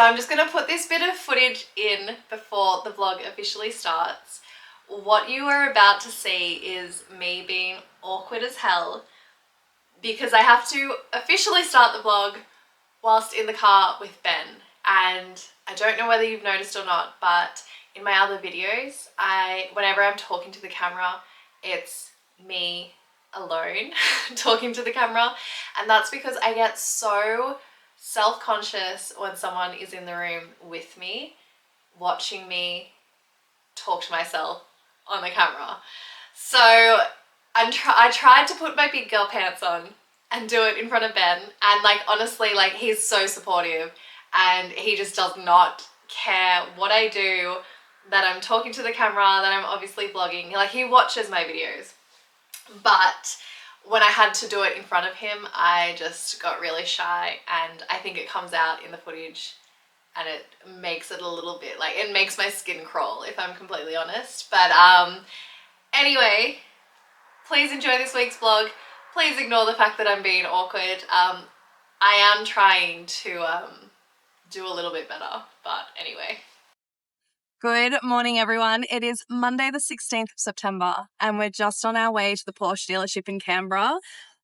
So I'm just going to put this bit of footage in before the vlog officially starts. What you are about to see is me being awkward as hell because I have to officially start the vlog whilst in the car with Ben. And I don't know whether you've noticed or not, but in my other videos, whenever I'm talking to the camera, it's me alone talking to the camera. And that's because I get so self-conscious when someone is in the room with me, watching me talk to myself on the camera. So I tried to put my big girl pants on and do it in front of Ben, and like honestly, like he's so supportive and he just does not care what I do, that I'm talking to the camera, that I'm obviously vlogging. Like he watches my videos, but when I had to do it in front of him, I just got really shy, and I think it comes out in the footage and it makes it a little bit, like it makes my skin crawl if I'm completely honest. But anyway, please enjoy this week's vlog. Please ignore the fact that I'm being awkward. I am trying to do a little bit better, but anyway. Good morning, everyone. It is Monday the 16th of September and we're just on our way to the Porsche dealership in Canberra.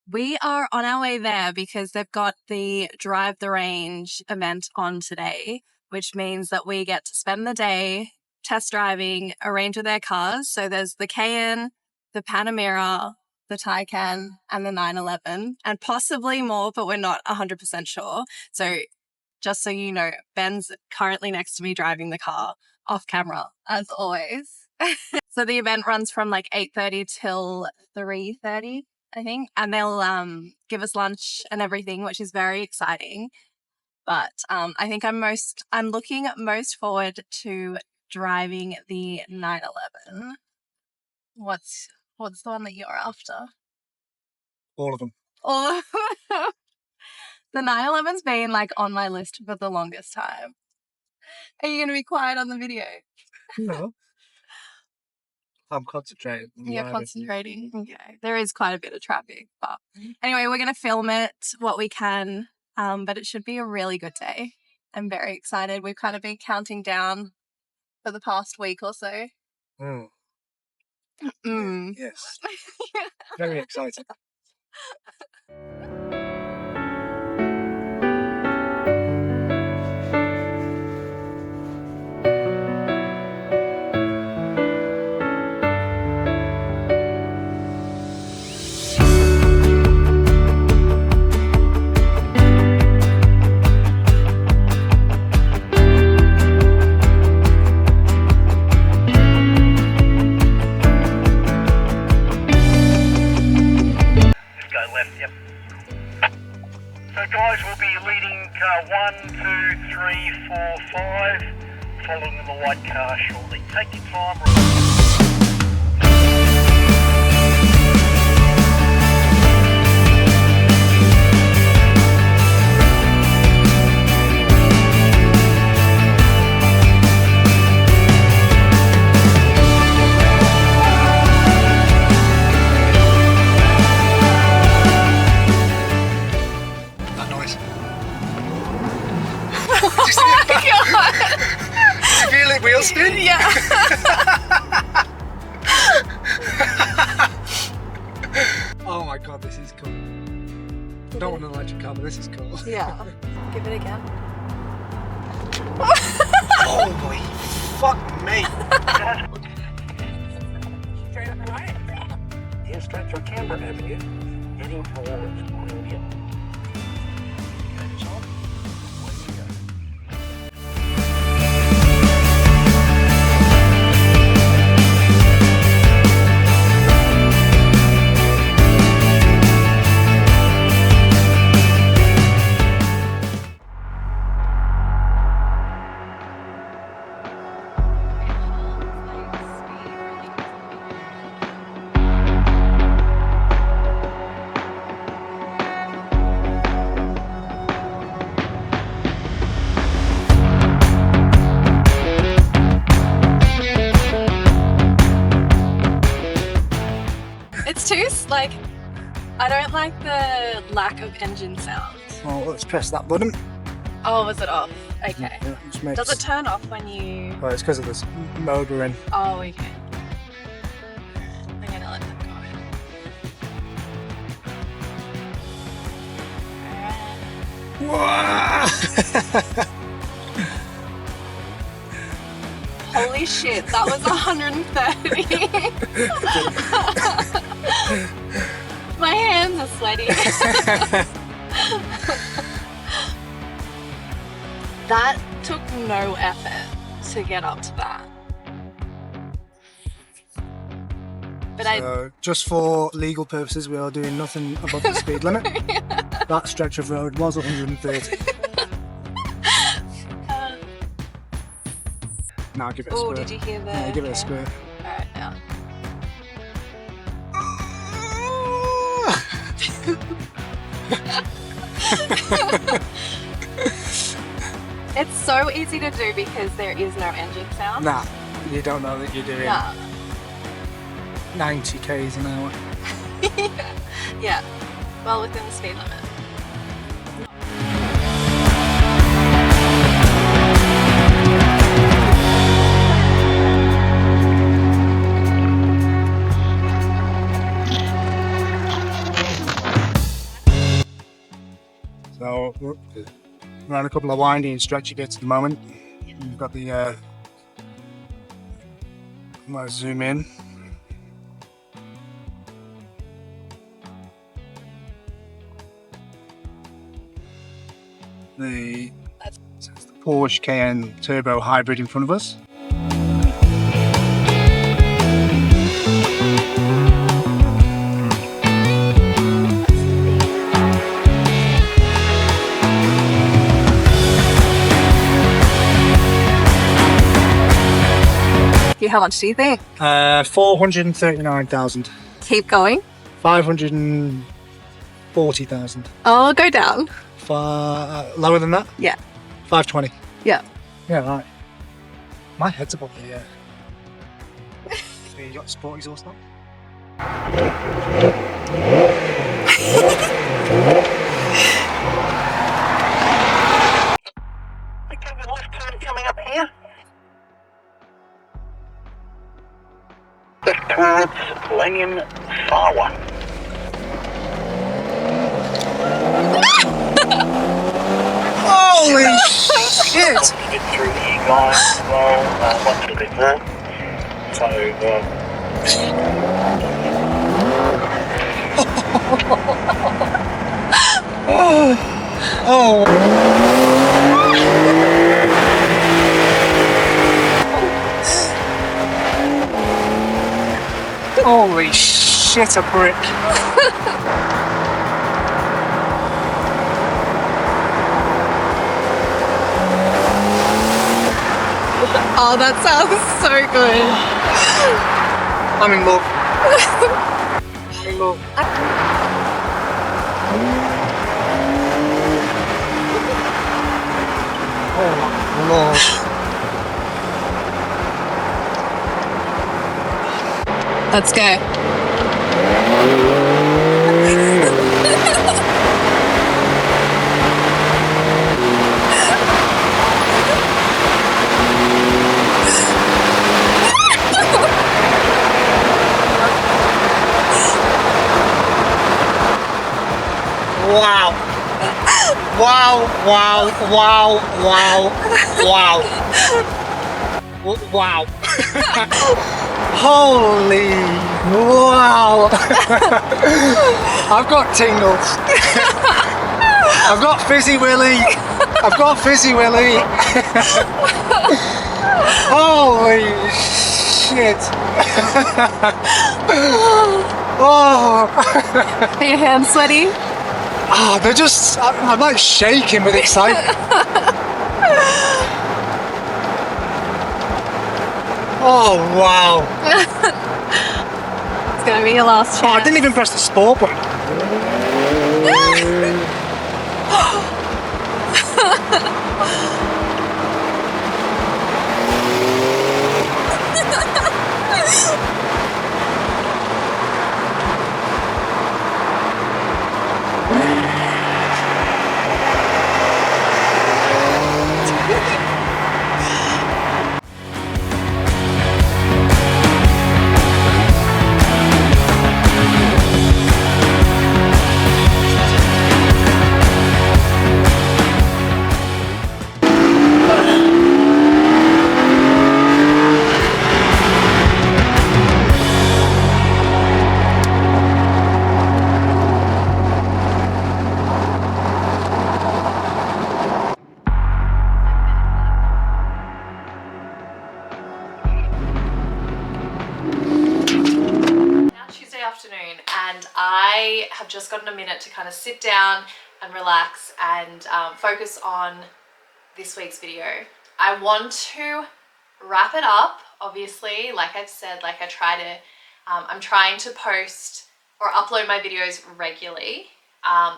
We are on our way there because they've got the Drive the Range event on today, which means that we get to spend the day test driving a range of their cars. So there's the Cayenne, the Panamera, the Taycan and the 911, and possibly more, but we're not 100% sure. So just so you know, Ben's currently next to me driving the car off camera, as always. So the event runs from like 8:30 till 3:30, I think, and they'll give us lunch and everything, which is very exciting. But I think I'm looking most forward to driving the 911. What's the one that you're after? All of them. All of them. The 911's been like on my list for the longest time. Are you going to be quiet on the video? No. I'm concentrating. You're concentrating. Okay. There is quite a bit of traffic, but anyway, we're going to film it what we can, but it should be a really good day. I'm very excited. We've kind of been counting down for the past week or so. Yes. Very exciting. Guys will be leading car 1, 2, 3, 4, 5, following the white car shortly. Take your time. Wheel spin? Yeah. Oh my god, this is cool. I don't want an electric car, but this is cool. Yeah. Give it again. Holy fuck me. Straight up and right? Yeah, straight through Canberra Avenue, heading towards Queen Hill. Okay, Tom, where do you go? Like, I don't like the lack of engine sound. Well, let's press that button. Oh, was it off? Okay. Yeah, which makes, Does it turn off when you... well, it's because of this mode we're in. Oh, okay. I'm gonna let that go. Whoa! Holy shit, that was 130. My hands are sweaty. That took no effort to get up to that. But So, just for legal purposes, we are doing nothing above the speed limit. That stretch of road was 130. Now give it a Oh, squirt. did you hear that? Yeah, give it a squirt. Alright, now. It's so easy to do because there is no engine sound. Nah, you don't know that you're doing Nah. 90 k's an hour. Yeah, well within the speed limit. So we're on a couple of windy and stretchy bits at the moment. We've got the I'm gonna zoom in. The Porsche Cayenne Turbo Hybrid in front of us. How much do you think? 439,000. Keep going. 540,000. Oh, go down. Lower than that? Yeah. 520. Yeah. Yeah, right. My head's above the air. So you got sport exhaust on? Okay, the left turn coming up here. Left towards Lanyon Farwa. Holy shit! To get through here, guys, as well, once a bit more. So, Oh! Holy shit, a brick! Oh, that sounds so good. I'm in love. I'm in love. Oh, Lord. Let's go. Wow. Wow, wow, wow, wow, wow. Wow. Holy wow. I've got tingles. I've got fizzy willy. I've got fizzy willy. Holy shit. Oh. Are your hands sweaty? Oh, they're just, I'm like shaking with excitement. Oh, wow. It's gonna be your last Oh, I chance. didn't even press the sport button. afternoon and I have just gotten a minute to kind of sit down and relax and focus on this week's video. I want to wrap it up, obviously, like I've said, like I'm trying to post or upload my videos regularly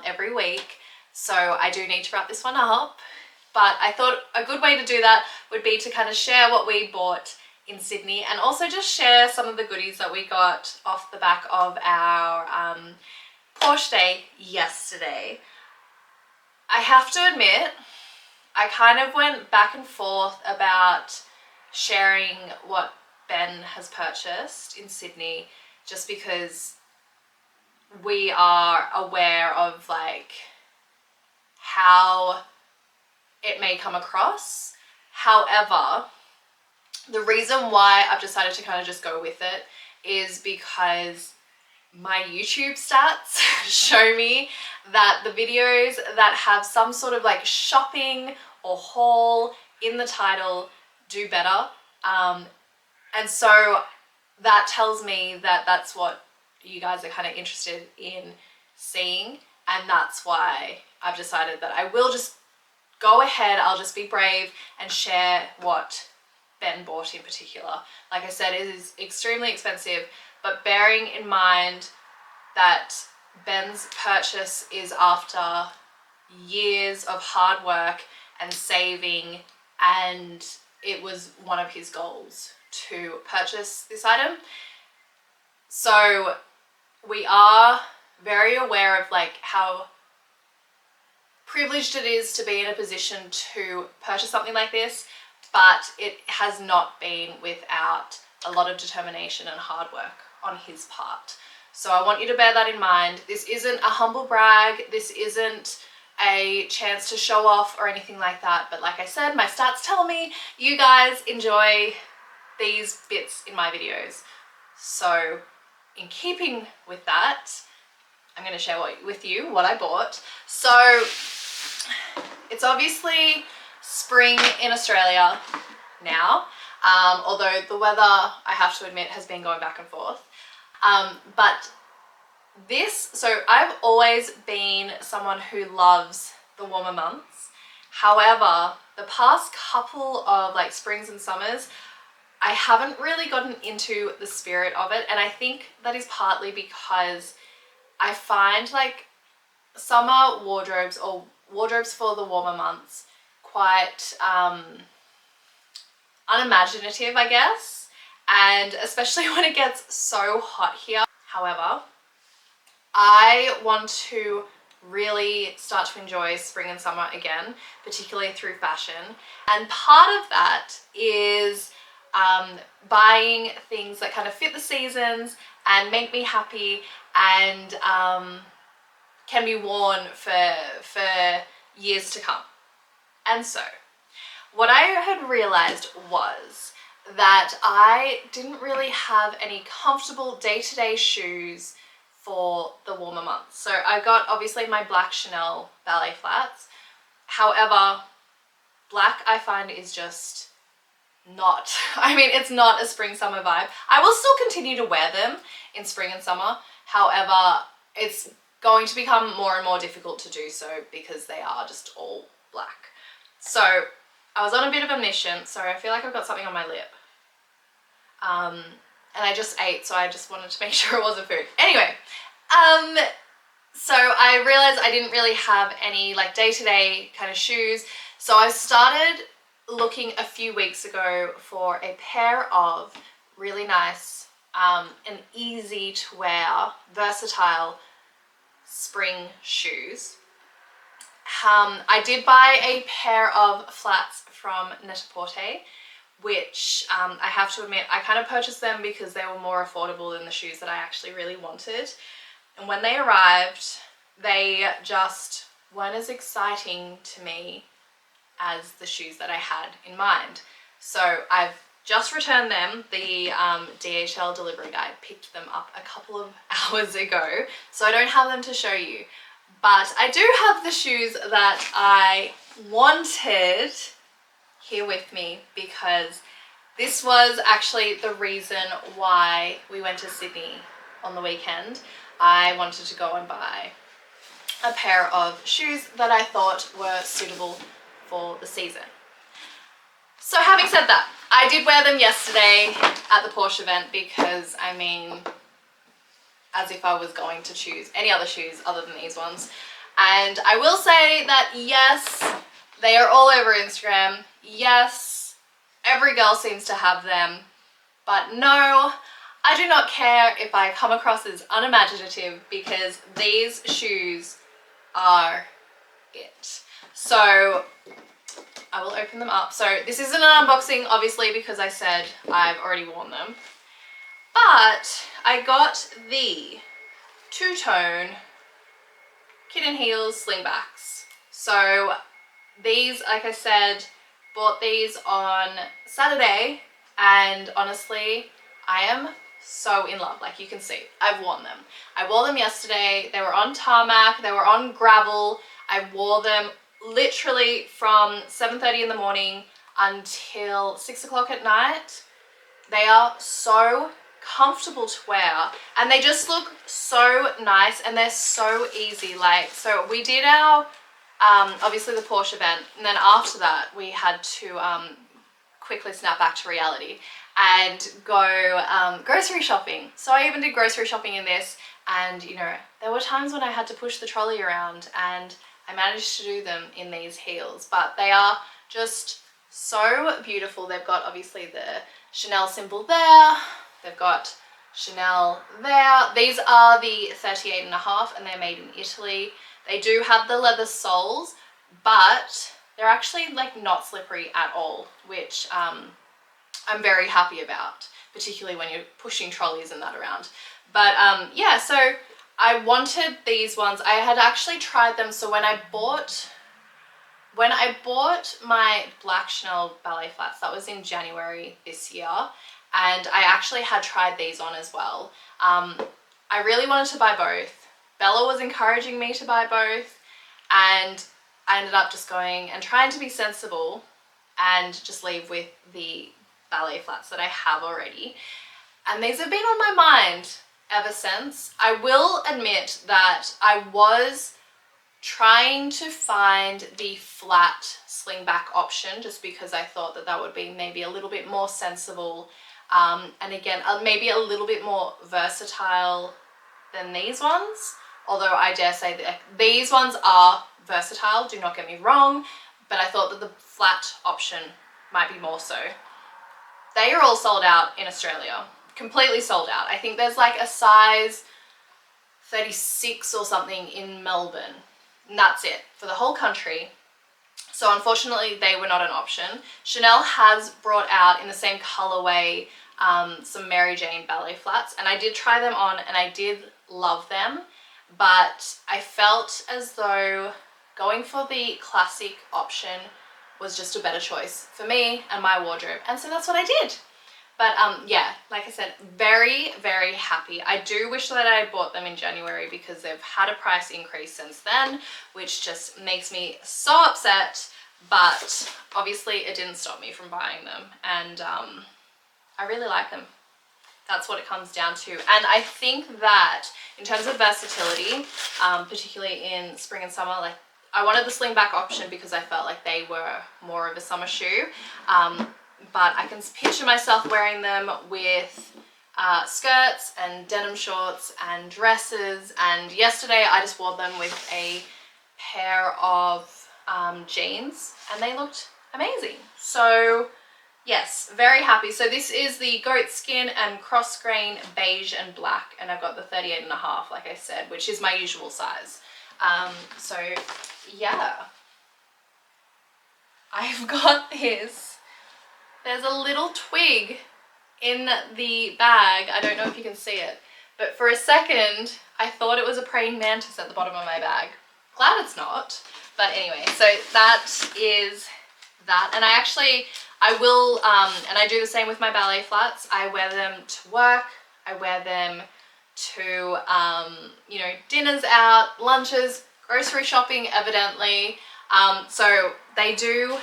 every week, so I do need to wrap this one up. But I thought a good way to do that would be to kind of share what we bought in Sydney and also just share some of the goodies that we got off the back of our Porsche day yesterday. I have to admit, I kind of went back and forth about sharing what Ben has purchased in Sydney just because we are aware of like how it may come across. However, the reason why I've decided to kind of just go with it is because my YouTube stats show me that the videos that have some sort of like shopping or haul in the title do better. And so that tells me that that's what you guys are kind of interested in seeing. And that's why I've decided that I will just go ahead, I'll just be brave and share what Ben bought in particular. Like I said, it is extremely expensive, but bearing in mind that Ben's purchase is after years of hard work and saving, and it was one of his goals to purchase this item. So we are very aware of like how privileged it is to be in a position to purchase something like this, but it has not been without a lot of determination and hard work on his part. So I want you to bear that in mind. This isn't a humble brag, this isn't a chance to show off or anything like that, but like I said, my stats tell me you guys enjoy these bits in my videos. So in keeping with that, I'm going to share with you what I bought. So it's obviously spring in Australia now, although the weather, I have to admit, has been going back and forth. But so I've always been someone who loves the warmer months. However, the past couple of like springs and summers, I haven't really gotten into the spirit of it. And I think that is partly because I find like summer wardrobes or wardrobes for the warmer months quite unimaginative, I guess, and especially when it gets so hot here. However, I want to really start to enjoy spring and summer again, particularly through fashion, and part of that is buying things that kind of fit the seasons and make me happy and can be worn for years to come. And so what I had realized was that I didn't really have any comfortable day-to-day shoes for the warmer months. So I got obviously my black Chanel ballet flats. However, black I find is just not, I mean, it's not a spring summer vibe. I will still continue to wear them in spring and summer. However, it's going to become more and more difficult to do so because they are just all black. So I was on a bit of a mission. Sorry, I feel like I've got something on my lip. And I just ate, so I just wanted to make sure it wasn't food. Anyway, so I realized I didn't really have any like day-to-day kind of shoes. So I started looking a few weeks ago for a pair of really nice and easy to wear, versatile spring shoes. I did buy a pair of flats from Net-a-Porter, which I have to admit, I kind of purchased them because they were more affordable than the shoes that I actually really wanted. And when they arrived, they just weren't as exciting to me as the shoes that I had in mind. So I've just returned them. The DHL delivery guy picked them up a couple of hours ago, so I don't have them to show you. But I do have the shoes that I wanted here with me because this was actually the reason why we went to Sydney on the weekend, I wanted to go and buy a pair of shoes that I thought were suitable for the season. So having said that, I did wear them yesterday at the Porsche event because, I mean, as if I was going to choose any other shoes other than these ones. And I will say that yes, they are all over Instagram. Yes, every girl seems to have them. But no, I do not care if I come across as unimaginative because these shoes are it. So I will open them up. So this isn't an unboxing, obviously, because I said I've already worn them. But I got the two-tone kitten heels slingbacks. So these, like I said, bought these on Saturday, and honestly, I am so in love. Like you can see, I've worn them. I wore them yesterday. They were on tarmac, they were on gravel. I wore them literally from 7:30 in the morning until 6 o'clock at night. They are so comfortable to wear and they just look so nice and they're so easy. Like, so we did our obviously the Porsche event, and then after that we had to quickly snap back to reality and go grocery shopping. So I even did grocery shopping in this, and you know, there were times when I had to push the trolley around and I managed to do them in these heels. But they are just so beautiful. They've got obviously the Chanel symbol there, they've got Chanel there. These are the 38.5 and they're made in Italy. They do have the leather soles, but they're actually like not slippery at all, which I'm very happy about, particularly when you're pushing trolleys and that around. But yeah, so I wanted these ones. I had actually tried them. So when I bought my black Chanel ballet flats, that was in January this year, and I actually had tried these on as well. I really wanted to buy both. Bella was encouraging me to buy both, and I ended up just going and trying to be sensible and just leave with the ballet flats that I have already. And these have been on my mind ever since. I will admit that I was trying to find the flat slingback option just because I thought that that would be maybe a little bit more sensible, and again maybe a little bit more versatile than these ones. Although I dare say that these ones are versatile, do not get me wrong, but I thought that the flat option might be more so. They are all sold out in Australia, completely sold out. I think there's like a size 36 or something in Melbourne, and that's it for the whole country. So unfortunately they were not an option. Chanel has brought out in the same colorway some Mary Jane ballet flats, and I did try them on and I did love them, but I felt as though going for the classic option was just a better choice for me and my wardrobe, and so that's what I did. But yeah, like I said, very, very happy. I do wish that I had bought them in January because they've had a price increase since then, which just makes me so upset, but obviously it didn't stop me from buying them, and I really like them. That's what it comes down to. And I think that in terms of versatility, particularly in spring and summer, like I wanted the slingback option because I felt like they were more of a summer shoe. But I can picture myself wearing them with skirts and denim shorts and dresses. And yesterday I just wore them with a pair of jeans and they looked amazing. So yes, very happy. So this is the goat skin and cross grain beige and black, and I've got the 38.5, like I said, which is my usual size. So yeah, I've got this. There's a little twig in the bag. I don't know if you can see it, but for a second I thought it was a praying mantis at the bottom of my bag. Glad it's not. But anyway, so that is that. And I will, and I do the same with my ballet flats. I wear them to work. I wear them to, you know, dinners out, lunches, grocery shopping, evidently. So they do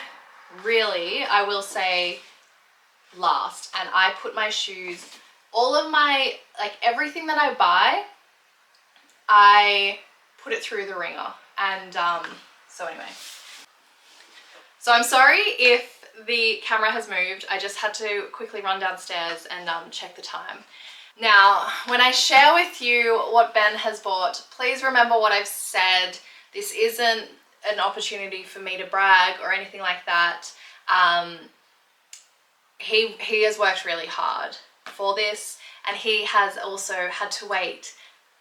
really, I will say, last. And I put my shoes all of my, like everything that I buy, I put it through the ringer. And so anyway. So I'm sorry if the camera has moved. I just had to quickly run downstairs and check the time. Now, when I share with you what Ben has bought, please remember what I've said. This isn't an opportunity for me to brag or anything like that. He has worked really hard for this, and he has also had to wait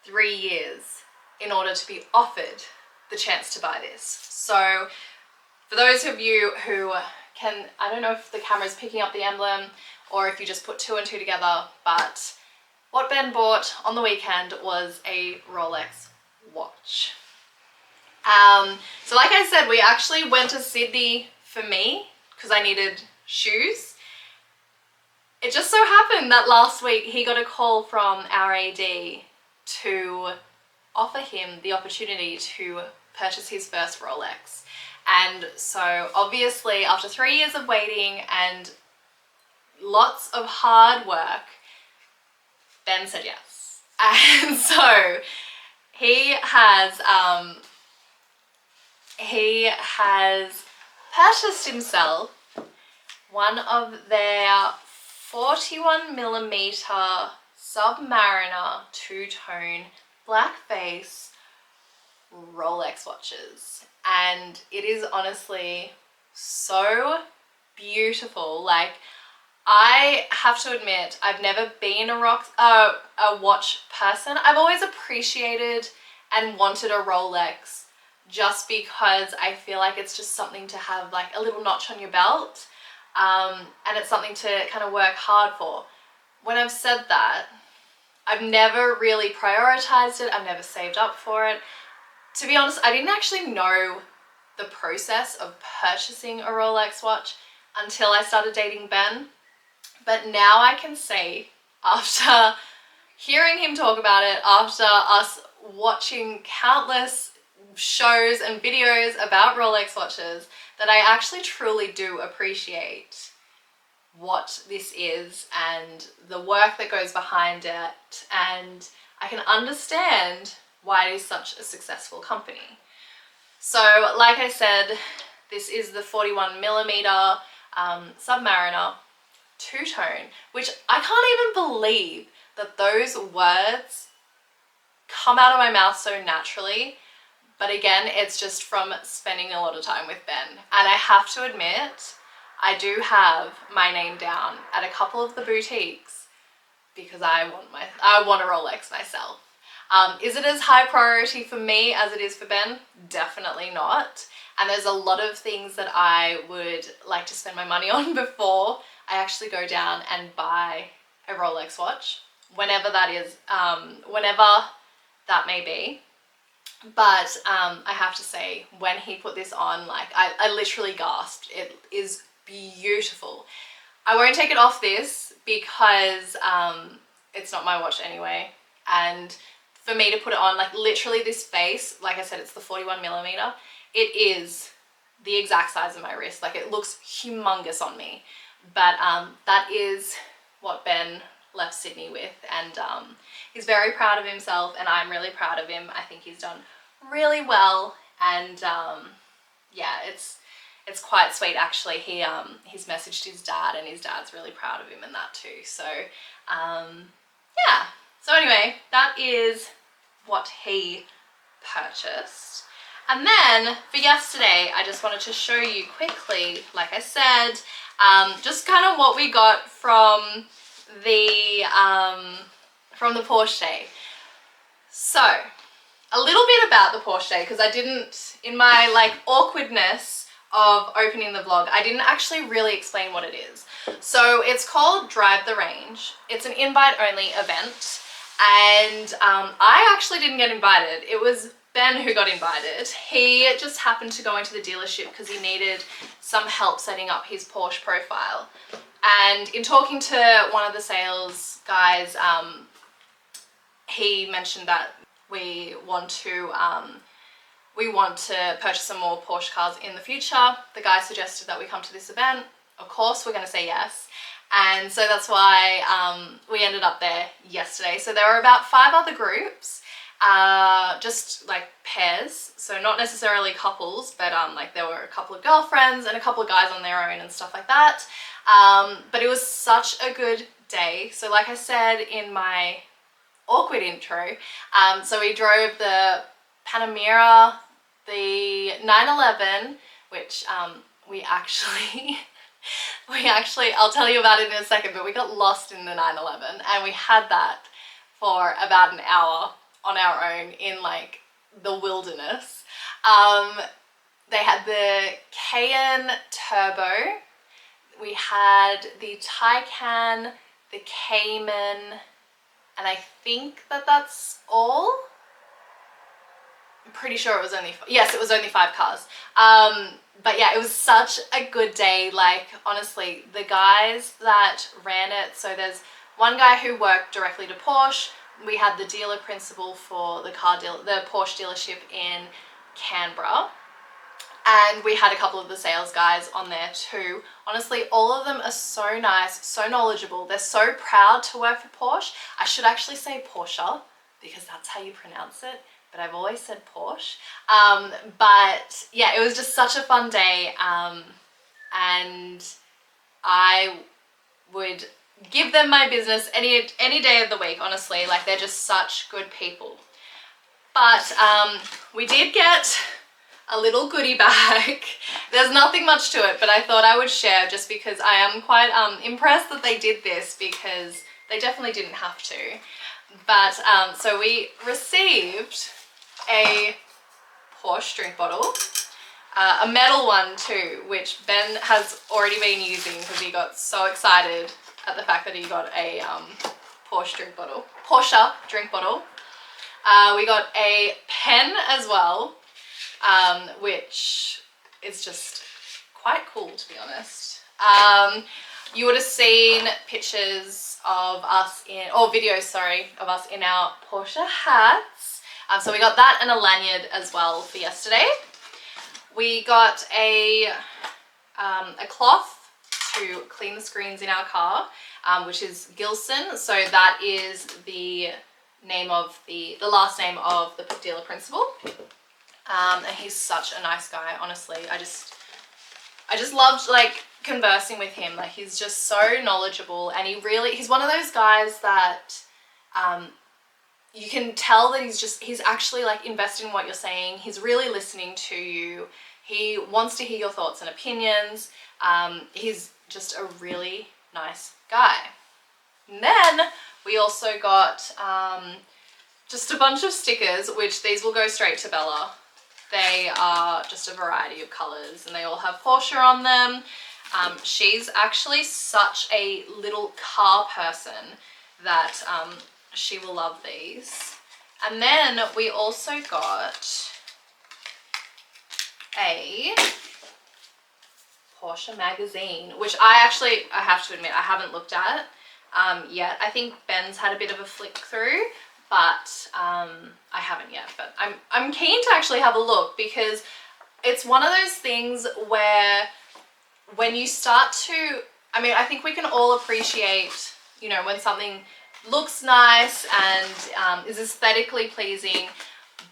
3 years in order to be offered the chance to buy this. So for those of you who can, I don't know if the camera's picking up the emblem or if you just put 2 and 2 together, but what Ben bought on the weekend was a Rolex watch. So like I said, we actually went to Sydney for me because I needed shoes. It just so happened that last week he got a call from our AD to offer him the opportunity to purchase his first Rolex. And so obviously after 3 years of waiting and lots of hard work, Ben said yes. And so he has purchased himself one of their 41mm Submariner two-tone black face Rolex watches, and it is honestly so beautiful. Like, I have to admit, I've never been a watch person. I've always appreciated and wanted a Rolex just because I feel like it's just something to have, like a little notch on your belt, and it's something to kind of work hard for. When I've said that, I've never really prioritized it. I've never saved up for it. To be honest, I didn't actually know the process of purchasing a Rolex watch until I started dating Ben. But now I can say, after hearing him talk about it, after us watching countless shows and videos about Rolex watches, that I actually truly do appreciate what this is and the work that goes behind it, and I can understand why it is such a successful company. So like I said, this is the 41mm Submariner two-tone, which I can't even believe that those words come out of my mouth so naturally. But again, it's just from spending a lot of time with Ben. And I have to admit, I do have my name down at a couple of the boutiques because I want a Rolex myself. Is it as high priority for me as it is for Ben? Definitely not. And there's a lot of things that I would like to spend my money on before I actually go down and buy a Rolex watch, whenever that is, whenever that may be. But I have to say, when he put this on, like I literally gasped. It is beautiful. I won't take it off this because it's not my watch anyway. And for me to put it on, like literally this face, like I said, it's the 41mm. It is the exact size of my wrist. Like, it looks humongous on me. But that is what Ben left Sydney with, and he's very proud of himself, and I'm really proud of him. I think he's done really well, and yeah, it's quite sweet actually. He's messaged his dad, and his dad's really proud of him and that too. So yeah. So anyway, that is what he purchased. And then for yesterday, I just wanted to show you quickly, like I said, just kind of what we got from the PORSCHE. So a little bit about the PORSCHE, because I didn't, in my like awkwardness of opening the vlog, I didn't actually really explain what it is. So it's called Drive the Range. It's an invite only event, and I actually didn't get invited. It was Ben who got invited. He just happened to go into the dealership because he needed some help setting up his Porsche profile. And in talking to one of the sales guys, he mentioned that we want to purchase some more Porsche cars in the future. The guy suggested that we come to this event. Of course, we're going to say yes. And so that's why we ended up there yesterday. So there were about 5 other groups, just like pairs, so not necessarily couples, but like there were a couple of girlfriends and a couple of guys on their own and stuff like that. But it was such a good day. So like I said in my awkward intro, so we drove the Panamera, the 911, which we actually I'll tell you about it in a second, but we got lost in the 911 and we had that for about an hour on our own in like the wilderness. They had the Cayenne Turbo, we had the Taycan, the Cayman, and I think that's all. I'm pretty sure it was only, yes, it was only 5 cars. But yeah, it was such a good day. Like, honestly, the guys that ran it, so there's one guy who worked directly to Porsche. We had the dealer principal for the Porsche dealership in Canberra. And we had a couple of the sales guys on there too. Honestly, all of them are so nice, so knowledgeable. They're so proud to work for Porsche. I should actually say Porsche because that's how you pronounce it, but I've always said Porsche. But yeah, it was just such a fun day, and I would give them my business any day of the week, honestly. Like, they're just such good people. But we did get a little goodie bag. There's nothing much to it, but I thought I would share just because I am quite impressed that they did this, because they definitely didn't have to. But so we received a Porsche drink bottle, a metal one too, which Ben has already been using because he got so excited at the fact that he got a Porsche drink bottle. We got a pen as well, which is just quite cool, to be honest. You would have seen pictures of us videos, sorry, of us in our Porsche hats. So we got that and a lanyard as well for yesterday. We got a cloth to clean the screens in our car, which is Gilson. So that is the name of the last name of the dealer principal. And he's such a nice guy, honestly. I just loved like conversing with him. Like, he's just so knowledgeable, and he's one of those guys that you can tell that he's actually like invested in what you're saying. He's really listening to you. He wants to hear your thoughts and opinions. He's just a really nice guy. And then we also got just a bunch of stickers, which these will go straight to Bella. They are just a variety of colors and they all have Porsche on them. She's actually such a little car person that she will love these. And then we also got a Porsche magazine, which I have to admit I haven't looked at yet. I think Ben's had a bit of a flick through, but I haven't yet. But I'm keen to actually have a look, because it's one of those things where when you start to, I think we can all appreciate, when something looks nice and is aesthetically pleasing,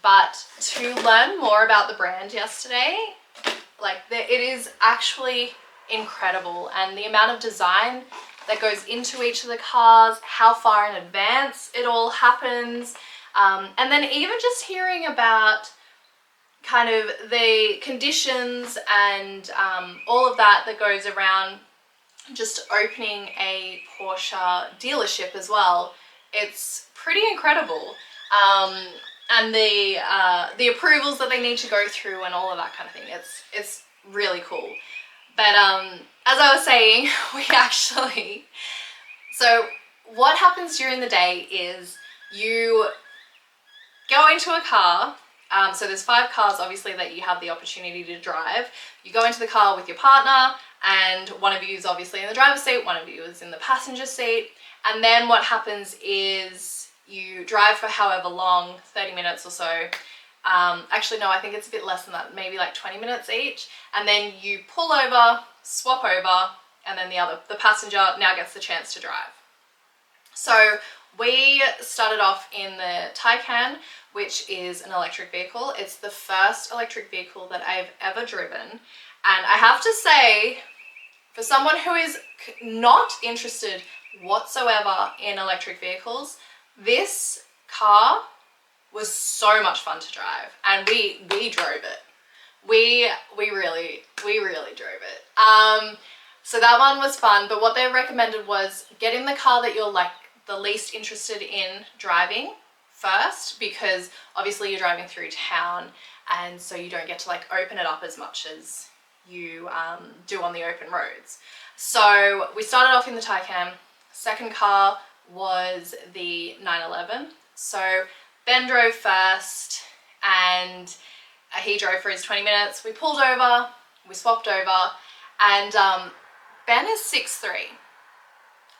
but to learn more about the brand yesterday, it is actually incredible, and the amount of design that goes into each of the cars, how far in advance it all happens, and then even just hearing about kind of the conditions and all of that goes around just opening a Porsche dealership as well. It's pretty incredible. And the approvals that they need to go through and all of that kind of thing. It's really cool. But as I was saying, so what happens during the day is you go into a car. So there's 5 cars, obviously, that you have the opportunity to drive. You go into the car with your partner, and one of you is obviously in the driver's seat, one of you is in the passenger seat. And then what happens is you drive for however long, 30 minutes or so. Actually, no, I think it's a bit less than that, maybe like 20 minutes each. And then you pull over, swap over, and then the passenger now gets the chance to drive. So we started off in the Taycan, which is an electric vehicle. It's the first electric vehicle that I've ever driven. And I have to say, for someone who is not interested whatsoever in electric vehicles, this car was so much fun to drive, and we drove it. We really drove it. So that one was fun, but what they recommended was get in the car that you're like the least interested in driving first, because obviously you're driving through town, and so you don't get to like open it up as much as you do on the open roads. So we started off in the Taycan. Second car was the 911. So Ben drove first, and he drove for his 20 minutes. We pulled over, we swapped over, and Ben is 6'3".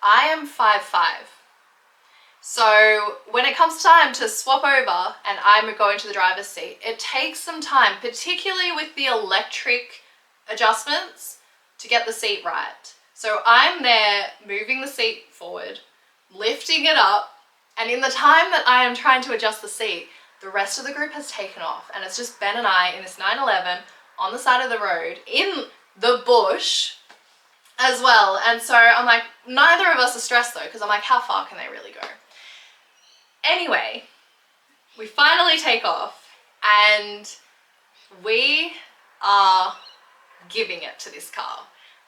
I am 5'5". So when it comes time to swap over and I'm going to the driver's seat, it takes some time, particularly with the electric adjustments, to get the seat right. So I'm there moving the seat forward, lifting it up, and in the time that I am trying to adjust the seat, the rest of the group has taken off, and it's just Ben and I in this 911 on the side of the road in the bush as well. And so I'm like, neither of us are stressed though, because I'm like, how far can they really go? Anyway, we finally take off, and we are giving it to this car.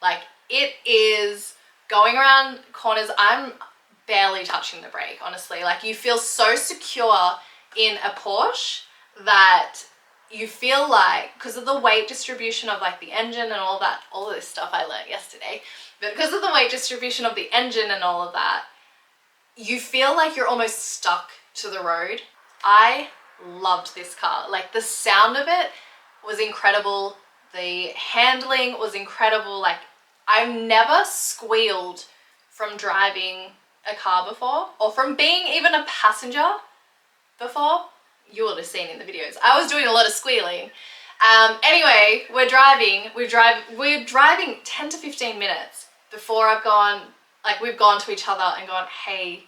Like, it is going around corners. I'm barely touching the brake, honestly. Like, you feel so secure in a Porsche that you feel like, because of the weight distribution of like the engine and all that, all of this stuff I learned yesterday, but because of the weight distribution of the engine and all of that, you feel like you're almost stuck to the road. I loved this car. Like, the sound of it was incredible. The handling was incredible. Like, I've never squealed from driving a car before, or from being even a passenger before. You would have seen in the videos, I was doing a lot of squealing. Anyway, we're driving 10 to 15 minutes before we've gone to each other and gone, hey,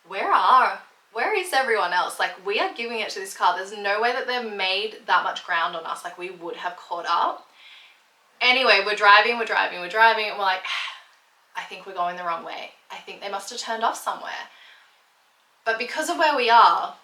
where is everyone else? Like, we are giving it to this car. There's no way that they've made that much ground on us. Like, we would have caught up. Anyway, we're driving, and we're like, I think we're going the wrong way. I think they must have turned off somewhere. But because of where we are,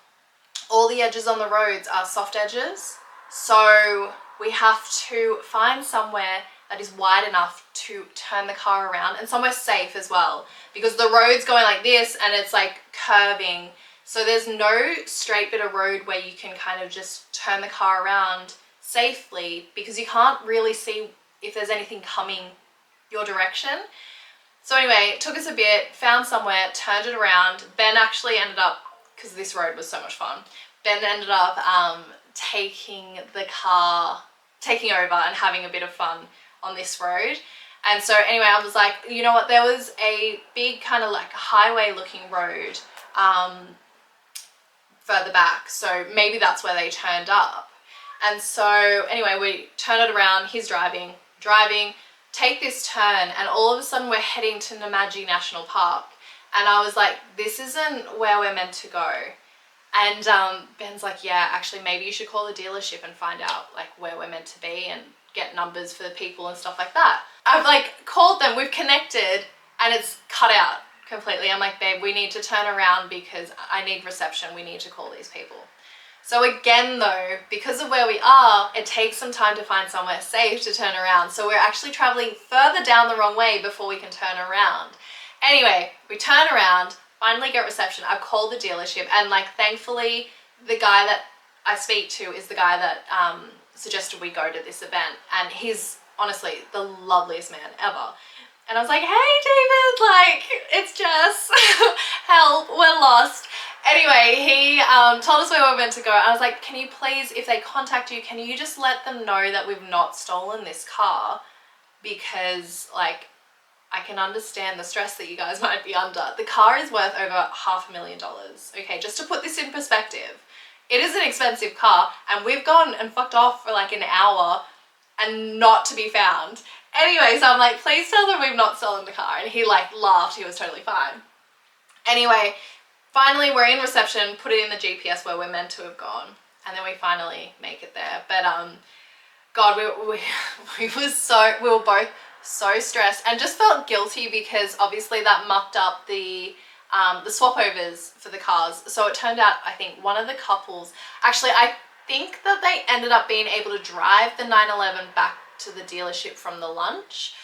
all the edges on the roads are soft edges. So we have to find somewhere that is wide enough to turn the car around, and somewhere safe as well, because the road's going like this and it's like curving. So there's no straight bit of road where you can kind of just turn the car around safely, because you can't really see if there's anything coming your direction. So anyway, it took us a bit, found somewhere, turned it around. Ben actually ended up, because this road was so much fun, Ben ended up taking over and having a bit of fun on this road. And so anyway, I was like, you know what, there was a big kind of like highway looking road further back, so maybe that's where they turned up. And so anyway, we turn it around, he's driving, take this turn, and all of a sudden we're heading to Namadgi National Park. And I was like, this isn't where we're meant to go. And Ben's like, yeah, actually maybe you should call the dealership and find out like where we're meant to be and get numbers for the people and stuff like that. I've like called them, we've connected, and it's cut out completely. I'm like, babe, we need to turn around because I need reception. We need to call these people. So again though, because of where we are, it takes some time to find somewhere safe to turn around. So we're actually traveling further down the wrong way before we can turn around. Anyway, we turn around, finally get reception. I've called the dealership, and like thankfully the guy that I speak to is the guy that suggested we go to this event, and he's honestly the loveliest man ever. And I was like, hey David, like, it's Jess, help, we're lost. Anyway, he told us where we were meant to go. I was like, can you please, if they contact you, can you just let them know that we've not stolen this car? Because like, I can understand the stress that you guys might be under. The car is worth over $500,000. Okay, just to put this in perspective, it is an expensive car, and we've gone and fucked off for like an hour and not to be found. Anyway, so I'm like, please tell them we've not stolen the car. And he like laughed, he was totally fine. Anyway, finally we're in reception, put it in the GPS where we're meant to have gone. And then we finally make it there. But God, we were both so stressed and just felt guilty because obviously that mucked up the swap overs for the cars. So it turned out, I think one of the couples, actually I think that they ended up being able to drive the 911 back to the dealership from the lunch,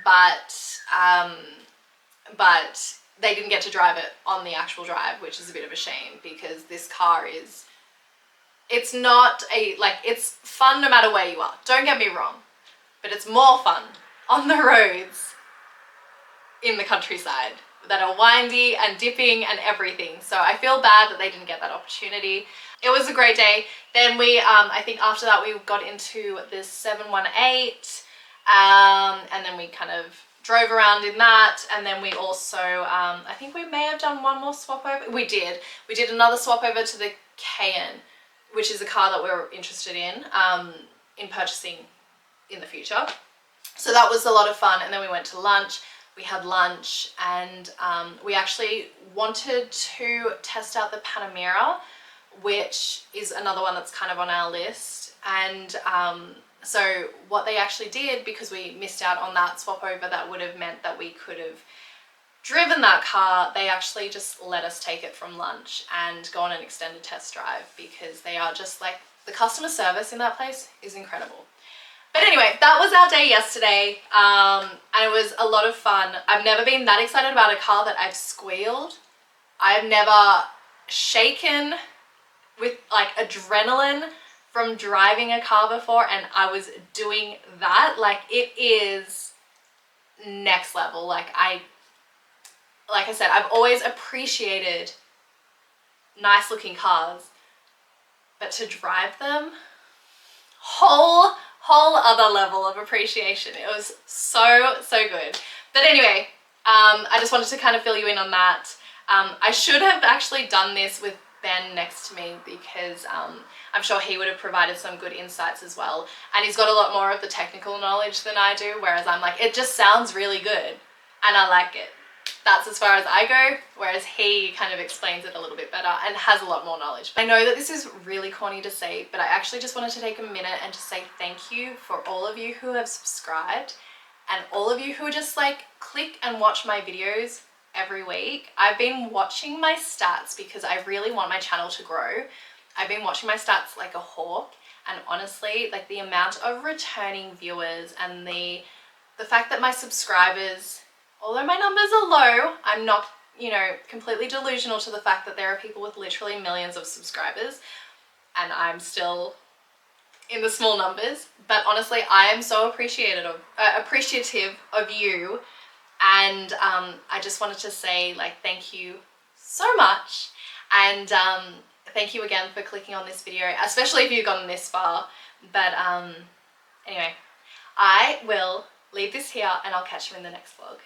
but they didn't get to drive it on the actual drive, which is a bit of a shame because this car is, it's not a, like, it's fun no matter where you are, don't get me wrong, but it's more fun on the roads in the countryside that are windy and dipping and everything. So I feel bad that they didn't get that opportunity. It was a great day. Then we, I think after that we got into this 718, and then we kind of drove around in that. And then we also, I think we may have done one more swap over. We did another swap over to the Cayenne, which is a car that we're interested in purchasing in the future. So that was a lot of fun. And then we went to lunch. We had lunch and we actually wanted to test out the Panamera, which is another one that's kind of on our list. And so what they actually did, because we missed out on that swap over that would have meant that we could have driven that car, they actually just let us take it from lunch and go on an extended test drive because they are just like, the customer service in that place is incredible. But anyway, that was our day yesterday, and it was a lot of fun. I've never been that excited about a car that I've squealed. I've never shaken with like adrenaline from driving a car before, and I was doing that. Like, it is next level. Like I said, I've always appreciated nice looking cars, but to drive them, whole other level of appreciation. It was so good. But anyway, I just wanted to kind of fill you in on that. I should have actually done this with Ben next to me because I'm sure he would have provided some good insights as well. And he's got a lot more of the technical knowledge than I do, whereas I'm like, it just sounds really good and I like it. That's as far as I go, whereas he kind of explains it a little bit better and has a lot more knowledge. I know that this is really corny to say, but I actually just wanted to take a minute and just say thank you for all of you who have subscribed and all of you who just like click and watch my videos every week. I've been watching my stats because I really want my channel to grow. I've been watching my stats like a hawk, and honestly, like the amount of returning viewers and the fact that my subscribers, although my numbers are low, I'm not, you know, completely delusional to the fact that there are people with literally millions of subscribers and I'm still in the small numbers. But honestly, I am so appreciative of you, and I just wanted to say like thank you so much, and thank you again for clicking on this video, especially if you've gotten this far. But anyway, I will leave this here and I'll catch you in the next vlog.